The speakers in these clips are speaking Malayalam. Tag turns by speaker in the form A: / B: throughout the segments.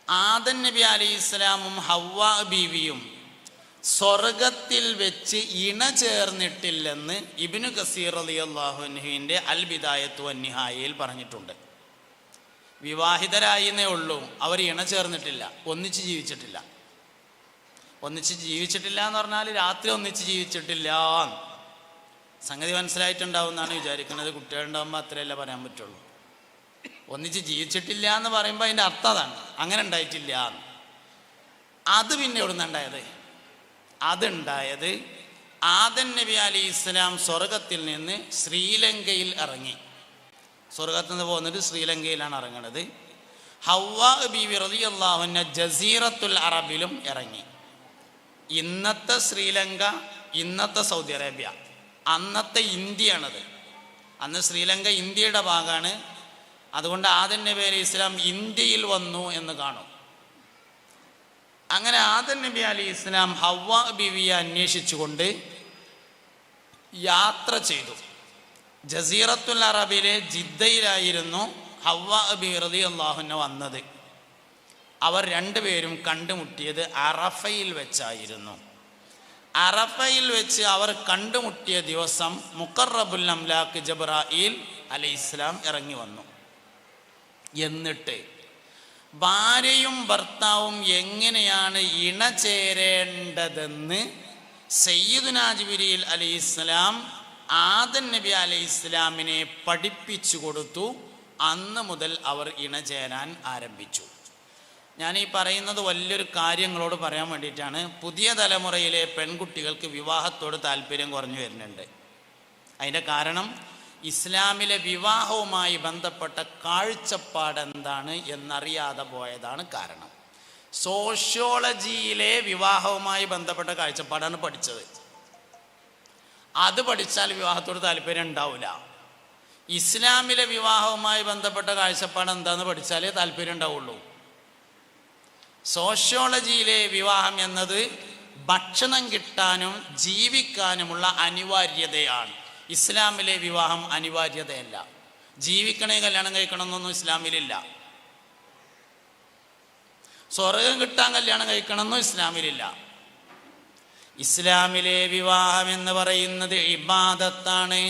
A: ആദം നബി അലൈഹിസ്സലാമും ഹവ്വാ ബീവിയും സ്വർഗത്തിൽ വെച്ച് ഇണ ചേർന്നിട്ടില്ലെന്ന് ഇബ്നു കസീർ റളിയല്ലാഹു അൻഹുവിൻ്റെ അൽ ബിദായത്തു വന്നിഹായയിൽ പറഞ്ഞിട്ടുണ്ട്. വിവാഹിതരായിന്നേ ഉള്ളൂ, അവർ ഇണ ചേർന്നിട്ടില്ല, ഒന്നിച്ച് ജീവിച്ചിട്ടില്ല. ഒന്നിച്ച് ജീവിച്ചിട്ടില്ല എന്ന് പറഞ്ഞാൽ രാത്രി ഒന്നിച്ച് ജീവിച്ചിട്ടില്ല. സംഗതി മനസ്സിലായിട്ടുണ്ടാവും എന്നാണ് വിചാരിക്കുന്നത്. കുട്ടികളുണ്ടാകുമ്പോൾ അത്രയല്ല പറയാൻ പറ്റുള്ളൂ. ഒന്നിച്ച് ജീവിച്ചിട്ടില്ല എന്ന് പറയുമ്പോൾ അതിൻ്റെ അർത്ഥം അതാണ്, അങ്ങനെ ഉണ്ടായിട്ടില്ല. അത് പിന്നെ എവിടെ നിന്നുണ്ടായത്? അതുണ്ടായത് ആദം നബി അലൈഹി ഇസ്ലാം സ്വർഗത്തിൽ നിന്ന് ശ്രീലങ്കയിൽ ഇറങ്ങി. സ്വർഗത്തിൽ നിന്ന് പോകുന്നത് ശ്രീലങ്കയിലാണ് ഇറങ്ങുന്നത്. ഹവ്വാ ബീവി റളിയല്ലാഹു അൻഹ ജസീറത്തുൽ അറബിലും ഇറങ്ങി. ഇന്നത്തെ ശ്രീലങ്ക, ഇന്നത്തെ സൗദി അറേബ്യ, അന്നത്തെ ഇന്ത്യയാണത്. അന്ന് ശ്രീലങ്ക ഇന്ത്യയുടെ ഭാഗമാണ്. അതുകൊണ്ട് ആദം നബി അലൈഹി ഇസ്ലാം ഇന്ത്യയിൽ വന്നു എന്ന് കാണും. അങ്ങനെ ആദം നബി അലൈഹി ഇസ്ലാം ഹവ്വാ ബീവിയെ അന്വേഷിച്ചുകൊണ്ട് യാത്ര ചെയ്തു. ജസീറത്തുൽ അറബിലെ ജിദ്ദയിലായിരുന്നു ഹവ്വാ ബീവി റളിയല്ലാഹു അൻഹ വന്നത്. അവർ രണ്ടുപേരും കണ്ടുമുട്ടിയത് അറഫയിൽ വെച്ചായിരുന്നു. അറഫയിൽ വെച്ച് അവർ കണ്ടുമുട്ടിയ ദിവസം മുഖറബുൽ അംലാക്ക് ജിബ്രായീൽ അലൈഹിസ്സലാം ഇറങ്ങി വന്നു. എന്നിട്ട് ഭാര്യയും ഭർത്താവും എങ്ങനെയാണ് ഇണചേരേണ്ടതെന്ന് സയ്യിദുനാ ജിബ്രീൽ അലൈഹിസ്സലാം ആദം നബി അലൈഹിസ്സലാമിനെ പഠിപ്പിച്ചു കൊടുത്തു. അന്ന് മുതൽ അവർ ഇണചേരാൻ ആരംഭിച്ചു. ഞാൻ ഈ പറയുന്നത് വലിയൊരു കാര്യങ്ങളോട് പറയാൻ വേണ്ടിയിട്ടാണ്. പുതിയ തലമുറയിലെ പെൺകുട്ടികൾക്ക് വിവാഹത്തോട് താല്പര്യം കുറഞ്ഞു വരുന്നുണ്ട്. അതിൻ്റെ കാരണം ഇസ്ലാമിലെ വിവാഹവുമായി ബന്ധപ്പെട്ട കാഴ്ചപ്പാട് എന്താണ് എന്നറിയാതെ പോയതാണ് കാരണം. സോഷ്യോളജിയിലെ വിവാഹവുമായി ബന്ധപ്പെട്ട കാഴ്ചപ്പാടാണ് പഠിച്ചത്. അത് പഠിച്ചാൽ വിവാഹത്തോട് താല്പര്യം ഉണ്ടാവില്ല. ഇസ്ലാമിലെ വിവാഹവുമായി ബന്ധപ്പെട്ട കാഴ്ചപ്പാട് എന്താണെന്ന് പഠിച്ചാലേ താല്പര്യം ഉണ്ടാവുള്ളൂ. സോഷ്യോളജിയിലെ വിവാഹം എന്നത് ഭക്ഷണം കിട്ടാനും ജീവിക്കാനുമുള്ള അനിവാര്യതയാണ്. ഇസ്ലാമിലെ വിവാഹം അനിവാര്യതയല്ല. ജീവിക്കണേ കല്യാണം കഴിക്കണമെന്നൊന്നും ഇസ്ലാമിലില്ല. സ്വർഗം കിട്ടാൻ കല്യാണം കഴിക്കണമെന്നും ഇസ്ലാമിലില്ല. ഇസ്ലാമിലെ വിവാഹം എന്ന് പറയുന്നത് ഇബാദത്താണ്.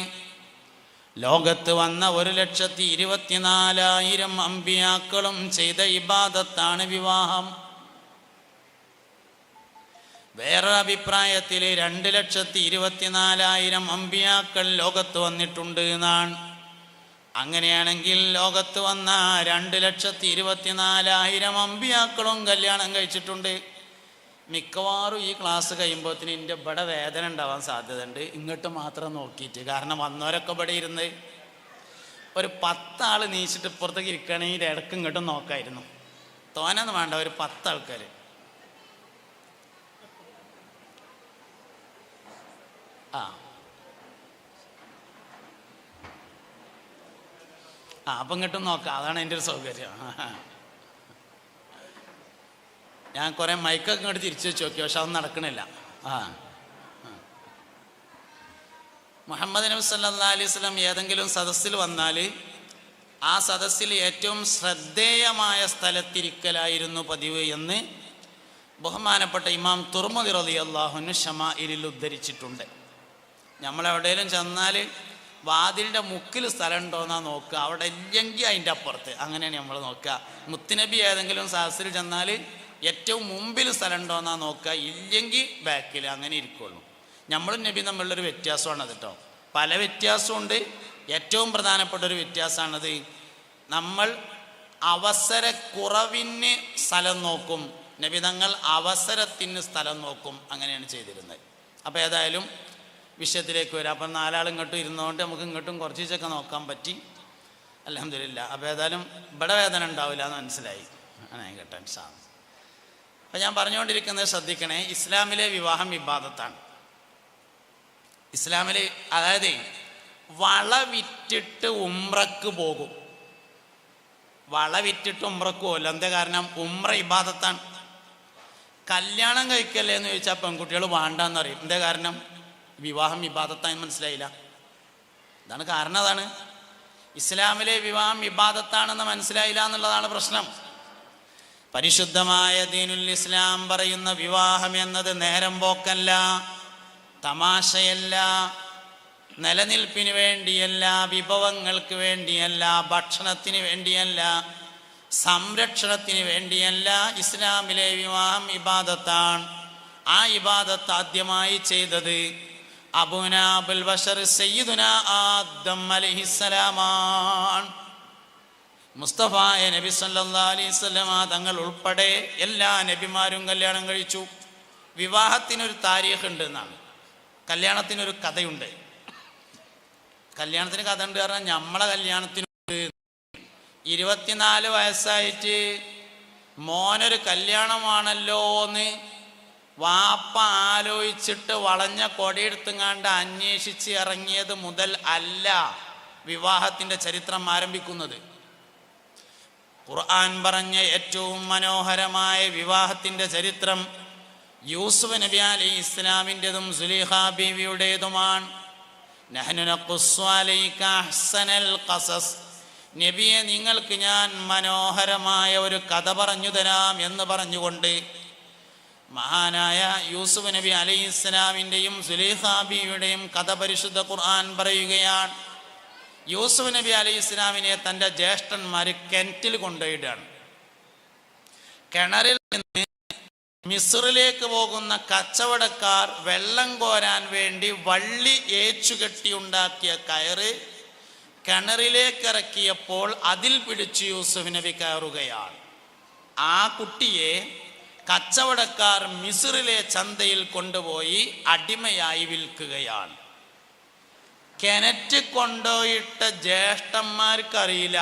A: ലോകത്ത് വന്ന 1,24,000 അമ്പിയാക്കളും ചെയ്ത ഇബാദത്താണ് വിവാഹം. വേറെ അഭിപ്രായത്തിൽ 2,24,000 അമ്പിയാക്കൾ ലോകത്ത് വന്നിട്ടുണ്ട് എന്നാണ്. അങ്ങനെയാണെങ്കിൽ ലോകത്ത് വന്ന 2,24,000 അമ്പിയാക്കളും കല്യാണം കഴിച്ചിട്ടുണ്ട്. മിക്കവാറും ഈ ക്ലാസ് കഴിയുമ്പോഴത്തേന് എൻ്റെ ഇവിടെ വേദന ഉണ്ടാവാൻ സാധ്യതയുണ്ട്, ഇങ്ങോട്ട് മാത്രം നോക്കിയിട്ട്. കാരണം വന്നവരൊക്കെ ഇവിടെ ഇരുന്ന് ഒരു 10 ആൾ നീച്ചിട്ട് ഇപ്പുറത്തേക്ക് ഇരിക്കുകയാണെങ്കിൽ ഇടയ്ക്ക് ഇങ്ങോട്ടും നോക്കായിരുന്നു. തോനൊന്നും വേണ്ട, ഒരു 10 ആൾക്കാർ. അപ്പം ഇങ്ങോട്ടും നോക്കാം, അതാണ് എൻ്റെ ഒരു സൗകര്യം. ഞാൻ കുറേ മൈക്കൊക്കെ ഇങ്ങോട്ട് തിരിച്ചു വെച്ച് നോക്കി, പക്ഷെ അതൊന്നും നടക്കണില്ല. മുഹമ്മദ് നബി സല്ലല്ലാഹു അലൈഹി വസല്ലം ഏതെങ്കിലും സദസ്സിൽ വന്നാൽ ആ സദസ്സിൽ ഏറ്റവും ശ്രദ്ധേയമായ സ്ഥലത്തിരിക്കലായിരുന്നു പതിവ് എന്ന് ബഹുമാനപ്പെട്ട ഇമാം തുർമുദി റളിയല്ലാഹു അൻഹു ശമാഇലിൽ ഉദ്ധരിച്ചിട്ടുണ്ട്. നമ്മളെവിടെയെങ്കിലും ചെന്നാൽ വാതിലിൻ്റെ മുക്കിൽ സ്ഥലം ഉണ്ടോയെന്നാണ് നോക്കുക. അവിടെ ഇല്ലെങ്കിൽ അതിൻ്റെ അപ്പുറത്ത്, അങ്ങനെയാണ് നമ്മൾ നോക്കുക. മുത്തുനബി ഏതെങ്കിലും സദസ്സിൽ ചെന്നാൽ ഏറ്റവും മുമ്പിൽ സ്ഥലം ഉണ്ടോയെന്നാണ് നോക്കുക, ഇല്ലെങ്കിൽ ബാക്കിൽ, അങ്ങനെ ഇരിക്കുള്ളൂ. നമ്മളും നബി തമ്മിലുള്ളൊരു വ്യത്യാസമാണത് കേട്ടോ. പല വ്യത്യാസമുണ്ട്. ഏറ്റവും പ്രധാനപ്പെട്ട ഒരു വ്യത്യാസമാണത്, നമ്മൾ അവസരക്കുറവിന് സ്ഥലം നോക്കും, നബി തങ്ങൾ അവസരത്തിന് സ്ഥലം നോക്കും. അങ്ങനെയാണ് ചെയ്തിരുന്നത്. അപ്പോൾ ഏതായാലും വിഷയത്തിലേക്ക് വരാം. അപ്പം 4 ആൾ ഇങ്ങോട്ടും ഇരുന്നുകൊണ്ട് നമുക്ക് ഇങ്ങോട്ടും കുറച്ചൊക്കെ നോക്കാൻ പറ്റി, അൽഹംദുലില്ലാ. അപ്പോൾ ഏതായാലും ഇവിടെ വേദന ഉണ്ടാവില്ല എന്ന് മനസ്സിലായി. അങ്ങനെ കേട്ടാൻ സാധിക്കും. അപ്പം ഞാൻ പറഞ്ഞുകൊണ്ടിരിക്കുന്നത് ശ്രദ്ധിക്കണേ, ഇസ്ലാമിലെ വിവാഹം ഇബാദത്താണ്. ഇസ്ലാമിൽ അതായത് വള വിറ്റിട്ട് ഉംറക്ക് പോകും. വള വിറ്റിട്ട് ഉംറക്ക് പോകുമല്ലോ. എന്താ കാരണം? ഉംറ ഇബാദത്താണ്. കല്യാണം കഴിക്കല്ലേ എന്ന് ചോദിച്ചാൽ പെൺകുട്ടികൾ വേണ്ടാന്ന് പറയും. എന്താ കാരണം? വിവാഹം ഇബാദത്തായി. മനസ്സിലായില്ല? അതാണ് കാരണം. അതാണ് ഇസ്ലാമിലെ വിവാഹം ഇബാദത്താണെന്ന് മനസ്സിലായില്ല എന്നുള്ളതാണ് പ്രശ്നം. പരിശുദ്ധമായ ദീനുൽ ഇസ്ലാം പറയുന്ന വിവാഹം എന്നത് നേരം പോക്കല്ല, തമാശയല്ല, നിലനിൽപ്പിന് വേണ്ടിയല്ല, വിഭവങ്ങൾക്ക് വേണ്ടിയല്ല, ഭക്ഷണത്തിന് വേണ്ടിയല്ല, സംരക്ഷണത്തിന് വേണ്ടിയല്ല. ഇസ്ലാമിലെ വിവാഹം ഇബാദത്താണ്. ആ ഇബാദത്ത് ആദ്യമായി ചെയ്തത് അബൂനാ അബുൽ ബശർ സയ്യിദുനാ ആദം അലൈഹിസ്സലാമാണ്. മുസ്തഫായ നബി സല്ലല്ലാഹു അലൈഹി വസല്ലമ തങ്ങൾ ഉൾപ്പെടെ എല്ലാ നബിമാരും കല്യാണം കഴിച്ചു. വിവാഹത്തിനൊരു താരീഖ് ഉണ്ട് എന്നാണ്, കല്യാണത്തിനൊരു കഥയുണ്ട്. കല്യാണത്തിന് കഥ ഉണ്ട് പറഞ്ഞാൽ നമ്മളെ കല്യാണത്തിന് 24 വയസ്സായിട്ട് മോനൊരു കല്യാണമാണല്ലോ എന്ന് വാപ്പ ആലോചിച്ചിട്ട് വളഞ്ഞ കൊടിയെടുത്തുങ്ങാണ്ട് അന്വേഷിച്ച് ഇറങ്ങിയത് മുതൽ അല്ല വിവാഹത്തിൻ്റെ ചരിത്രം ആരംഭിക്കുന്നത്. ഖുർആൻ പറഞ്ഞ ഏറ്റവും മനോഹരമായ വിവാഹത്തിൻ്റെ ചരിത്രം യൂസുഫ് നബി അലൈഹി ഇസ്ലാമിൻ്റെതും സുലൈഖ ബീവിയുടേതുമാണ്. നഹ്നു നഖുസ്സു അലൈക അഹ്സനൽ ഖസസ്, നബിയെ നിങ്ങൾക്ക് ഞാൻ മനോഹരമായ ഒരു കഥ പറഞ്ഞു തരാം എന്ന് പറഞ്ഞുകൊണ്ട് മഹാനായ യൂസുഫ് നബി അലൈഹി ഇസ്ലാമിൻ്റെയും സുലൈഖ ബീവിയുടെയും കഥ പരിശുദ്ധ ഖുർആൻ പറയുകയാണ്. യൂസുഫ് നബി അലൈഹി ഇസ്ലാമിനെ തൻ്റെ ജ്യേഷ്ഠന്മാർ കിണറ്റിൽ കൊണ്ടുപോയിട്ടാണ്. കിണറിൽ നിന്ന് മിസ്റിലേക്ക് പോകുന്ന കച്ചവടക്കാർ വെള്ളം കോരാൻ വേണ്ടി വള്ളി ഏച്ചുകെട്ടി ഉണ്ടാക്കിയ കയറ് കിണറിലേക്ക് ഇറക്കിയപ്പോൾ അതിൽ പിടിച്ച് യൂസുഫ് നബി കയറുകയാണ്. ആ കുട്ടിയെ കച്ചവടക്കാർ മിസ്റിലെ ചന്തയിൽ കൊണ്ടുപോയി അടിമയായി വിൽക്കുകയാണ്. കിണറ്റ് കൊണ്ടുപോയിട്ട ജ്യേഷ്ഠന്മാർക്കറിയില്ല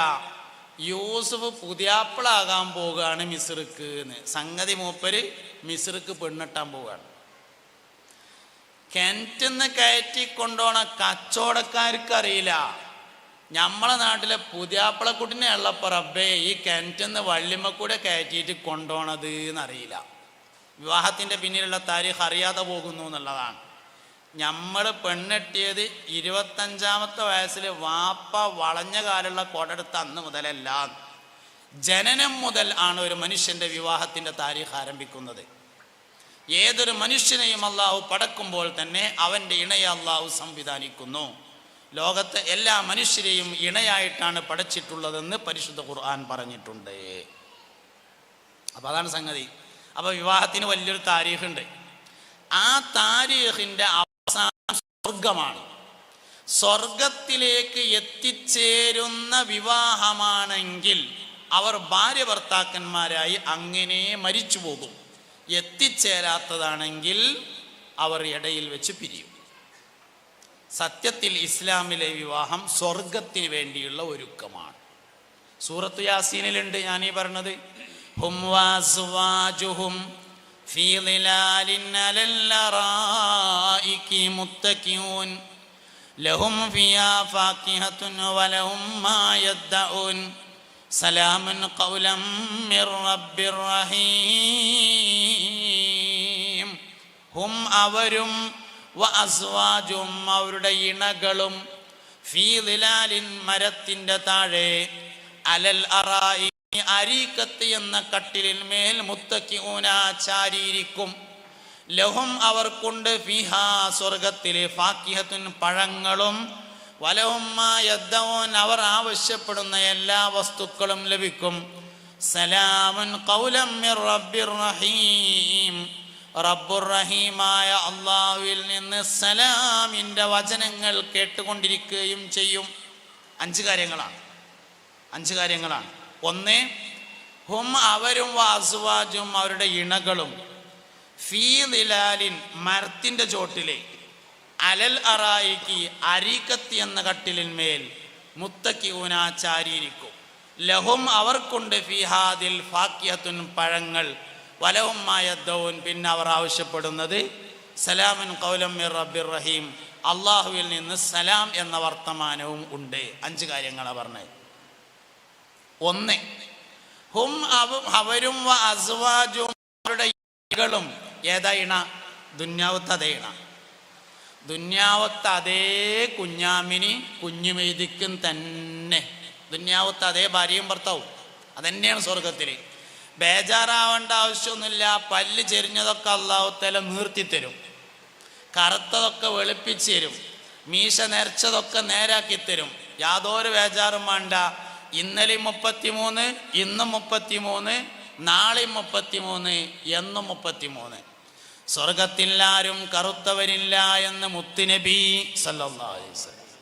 A: യൂസുഫ് പുതിയാപ്പിളാകാൻ പോവുകയാണ് മിസ്ർക്ക് എന്ന്. സംഗതി മൂപ്പര് മിസ്ർക്ക് പെണ്ണിട്ടാൻ പോവുകയാണ്. കിണറ്റിന്ന് കയറ്റി കൊണ്ടുപോണ കച്ചവടക്കാർക്കറിയില്ല നമ്മളെ നാട്ടിലെ പുതിയാപ്പിളക്കുട്ടിനെ ഉള്ളപ്പോൾ റബ്ബേ ഈ കിണറ്റിന്ന് വള്ളിമ്മക്കൂടെ കയറ്റിയിട്ട് കൊണ്ടുപോണത് എന്നറിയില്ല. വിവാഹത്തിൻ്റെ പിന്നിലുള്ള താരീഖ് അറിയാതെ പോകുന്നു എന്നുള്ളതാണ്. നമ്മൾ പെണ്ണെട്ടിയത് 25-ാമത്തെ വയസ്സിൽ വാപ്പ വളഞ്ഞ കാലുള്ള കൊടെടുത്ത അന്ന് മുതലല്ല, ജനനം മുതൽ ആണ് ഒരു മനുഷ്യൻ്റെ വിവാഹത്തിൻ്റെ താരീഖ് ആരംഭിക്കുന്നത്. ഏതൊരു മനുഷ്യനെയും അള്ളാഹു പടക്കുമ്പോൾ തന്നെ അവൻ്റെ ഇണയെ അള്ളാഹു സംവിധാനിക്കുന്നു. ലോകത്തെ എല്ലാ മനുഷ്യരെയും ഇണയായിട്ടാണ് പടച്ചിട്ടുള്ളതെന്ന് പരിശുദ്ധ ഖുർആൻ പറഞ്ഞിട്ടുണ്ട്. അപ്പോൾ അതാണ് സംഗതി. അപ്പോൾ വിവാഹത്തിന് വലിയൊരു താരീഖുണ്ട്. ആ താരീഖിൻ്റെ അവസാനം സ്വർഗമാണ്. സ്വർഗത്തിലേക്ക് എത്തിച്ചേരുന്ന വിവാഹമാണെങ്കിൽ അവർ ഭാര്യ ഭർത്താക്കന്മാരായി അങ്ങനെ മരിച്ചു പോകും. എത്തിച്ചേരാത്തതാണെങ്കിൽ അവർ ഇടയിൽ വെച്ച് പിരിയും. സത്യത്തിൽ ഇസ്ലാമിലെ വിവാഹം സ്വർഗത്തിന് വേണ്ടിയുള്ള ഒരുക്കമാണ്. സൂറത്തു യാസീനിലുണ്ട് ഞാനീ പറഞ്ഞത്, ഹും വഅസ്വാജുഹും ഫീ ളിലാലിൻ അലൽ അറായികി മുത്തഖിഊൻ ലഹും ഫിയാ ഫാകിഹത്തുൻ വലഹും മാ യദ്ദഊൻ സലാമുൻ ഖൗലം മിർ റബ്ബിർ റഹീം. ഹും അവരും വഅസ്വാജും അവരുടെ ഇണകളും ഫീ ളിലാലിൻ മരത്തിൻ്റെ താഴെ അലൽ അറായി അരീക്കത്ത് എന്ന കട്ടിലിൽ മേൽ മുത്തഖിഊന ചാരിയിരിക്കും. ലഹും അവർക്കുണ്ട് ഫിഹാ സ്വർഗത്തിലെ ഫാക്കിഹത്തുൻ പഴങ്ങളും വലഹും മാ യദ്ദഊൻ അവർ ആവശ്യപ്പെടുന്ന എല്ലാ വസ്തുക്കളും ലഭിക്കും. സലാമുൻ ഖൗലം മിർ റബ്ബിർ റഹീം റബ്ബുർ റഹീമായ അള്ളാഹുവിൽ നിന്ന് സലാമിൻ്റെ വചനങ്ങൾ കേട്ടുകൊണ്ടിരിക്കുകയും ചെയ്യും. 5 കാര്യങ്ങളാണ്. ഒന്ന്, ഹും അവരും വഅസ്വാജും അവരുടെ ഇണകളും ഫീ ളിലാലിൻ മരത്തിൻ്റെ ചോട്ടിലെ അലൽ അറായിക്ക് അരീക്കത്തി എന്ന കട്ടിലിന്മേൽ മുത്തഖിഊന ചാരിയിരിക്കും. ലഹും അവർക്കുണ്ട് ഫിഹാദിൽ ഫാക്കിഹത്തുൻ പഴങ്ങൾ വലഹും മാ യദ്ദഊൻ പിന്നെ അവർ ആവശ്യപ്പെടുന്നത് സലാമുൻ ഖൗലം മിർ റബ്ബിർ റഹീം അള്ളാഹുവിൽ നിന്ന് സലാം എന്ന വർത്തമാനവും ഉണ്ട്. 5 കാര്യങ്ങളാണ് പറഞ്ഞത്. ഒന്ന്, ഹും അവരും വഅസ്വാജും അവരുടെ ഇണകളും. ഏതാ ഇണ? ദുന്യാവത്ത് അതേ ഇണ, ദുന്യാവത്ത് അതേ കുഞ്ഞാമിനി കുഞ്ഞുമെയ്തിക്കും തന്നെ. ദുന്യാവത്ത് അതേ ഭാര്യയും ഭർത്താവും അതന്നെയാണ് സ്വർഗത്തിൽ. ബേജാറാവേണ്ട ആവശ്യമൊന്നുമില്ല. പല്ല് ചെരിഞ്ഞതൊക്കെ അല്ലാഹു തആല നീർത്തിത്തരും, കറുത്തതൊക്കെ വെളുപ്പിച്ച് തരും, മീശ നരച്ചതൊക്കെ നേരാക്കി തരും. യാതൊരു ബേജാറും വേണ്ട. ഇന്നലെയും 33, ഇന്നും 33, നാളെയും 33, എന്നും 33. സ്വർഗത്തിൽ ആരും കറുത്തവരില്ല എന്ന് മുത്തുനബി സല്ലല്ലാഹു അലൈഹി വസല്ലം.